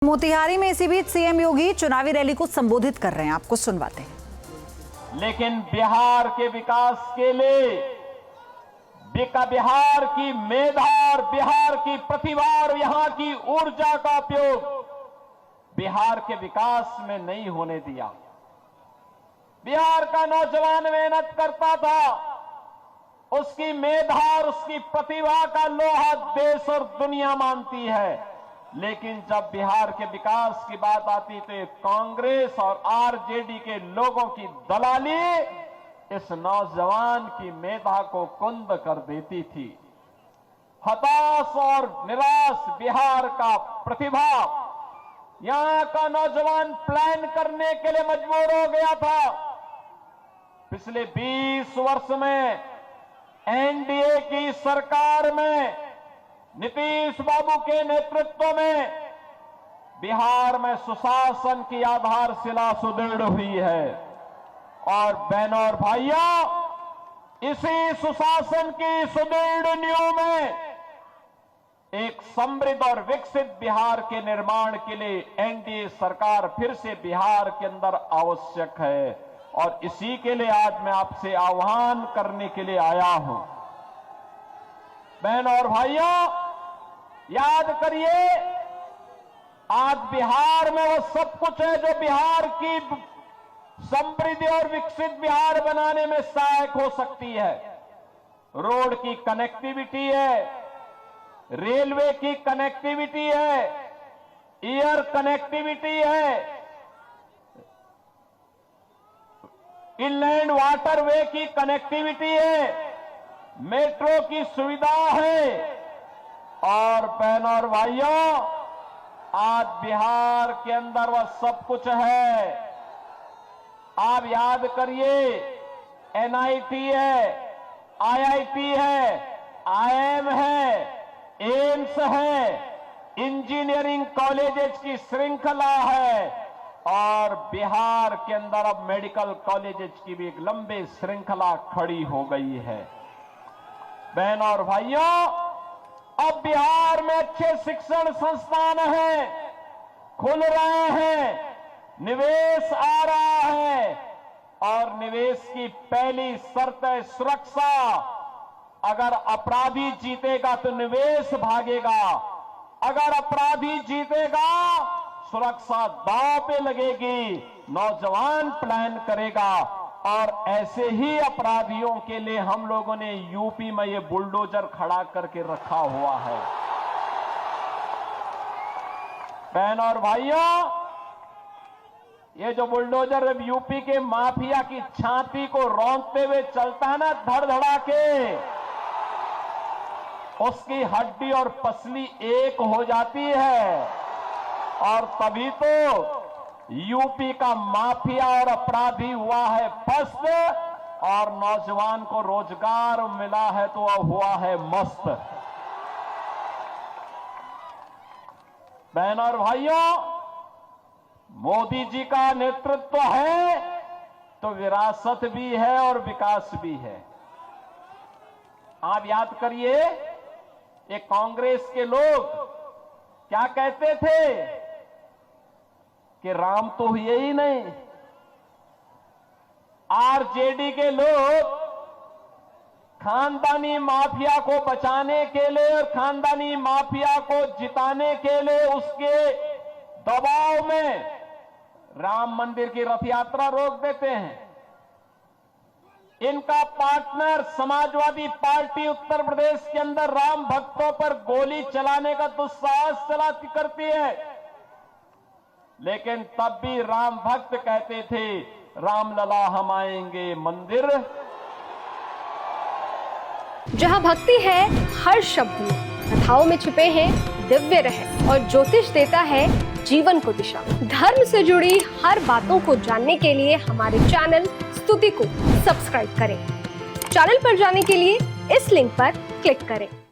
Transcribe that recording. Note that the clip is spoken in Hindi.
मोतिहारी में इसी बीच सीएम योगी चुनावी रैली को संबोधित कर रहे हैं, आपको सुनवाते हैं। लेकिन बिहार के विकास के लिए बिहार की मेधा और बिहार की प्रतिभा और यहां की ऊर्जा का उपयोग बिहार के विकास में नहीं होने दिया। बिहार का नौजवान मेहनत करता था, उसकी मेधा और उसकी प्रतिभा का लोहा देश और दुनिया मानती है। लेकिन जब बिहार के विकास की बात आती तो कांग्रेस और आरजेडी के लोगों की दलाली इस नौजवान की मेधा को कुंद कर देती थी। हताश और निराश बिहार का प्रतिभा यहां का नौजवान प्लान करने के लिए मजबूर हो गया था। पिछले 20 वर्ष में एनडीए की सरकार में नीतीश बाबू के नेतृत्व में बिहार में सुशासन की आधारशिला सुदृढ़ हुई है। और बहनों और भाइयों, इसी सुशासन की सुदृढ़ नींव में एक समृद्ध और विकसित बिहार के निर्माण के लिए एनडीए सरकार फिर से बिहार के अंदर आवश्यक है। और इसी के लिए आज मैं आपसे आह्वान करने के लिए आया हूं। बहनों और भाइयों, याद करिए, आज बिहार में वो सब कुछ है जो बिहार की समृद्धि और विकसित बिहार बनाने में सहायक हो सकती है। रोड की कनेक्टिविटी है, रेलवे की कनेक्टिविटी है, एयर कनेक्टिविटी है, इनलैंड वाटरवे की कनेक्टिविटी है, मेट्रो की सुविधा है। और बहनों और भाइयों, आज बिहार के अंदर वह सब कुछ है। आप याद करिए, एनआईटी है, आईआईटी है, आईएम है, एम्स है, इंजीनियरिंग कॉलेजेस की श्रृंखला है। और बिहार के अंदर अब मेडिकल कॉलेजेस की भी एक लंबी श्रृंखला खड़ी हो गई है। बहनों और भाइयों, अब बिहार में अच्छे शिक्षण संस्थान हैं, खुल रहे हैं, निवेश आ रहा है। और निवेश की पहली शर्त है सुरक्षा। अगर अपराधी जीतेगा तो निवेश भागेगा, अगर अपराधी जीतेगा सुरक्षा दांव पे लगेगी, नौजवान प्लान करेगा। और ऐसे ही अपराधियों के लिए हम लोगों ने यूपी में ये बुलडोजर खड़ा करके रखा हुआ है। बहनों और भाइयों, ये जो बुलडोजर यूपी के माफिया की छाती को रौंदते हुए चलता है ना, धड़धड़ा के, उसकी हड्डी और पसली एक हो जाती है। और तभी तो यूपी का माफिया और अपराधी हुआ है पस्त, और नौजवान को रोजगार मिला है तो वह हुआ है मस्त। बहनों और भाइयों, मोदी जी का नेतृत्व है तो विरासत भी है और विकास भी है। आप याद करिए, ये कांग्रेस के लोग क्या कहते थे कि राम तो हुए ही नहीं। आरजेडी के लोग खानदानी माफिया को बचाने के लिए और खानदानी माफिया को जिताने के लिए उसके दबाव में राम मंदिर की रथ यात्रा रोक देते हैं। इनका पार्टनर समाजवादी पार्टी उत्तर प्रदेश के अंदर राम भक्तों पर गोली चलाने का दुस्साहस करती है। लेकिन तब भी राम भक्त कहते थे, राम लला हम आएंगे मंदिर। जहाँ भक्ति है हर शब्द में, कथाओं में छुपे हैं दिव्य रहस्य और ज्योतिष देता है जीवन को दिशा। धर्म से जुड़ी हर बातों को जानने के लिए हमारे चैनल स्तुति को सब्सक्राइब करें। चैनल पर जाने के लिए इस लिंक पर क्लिक करें।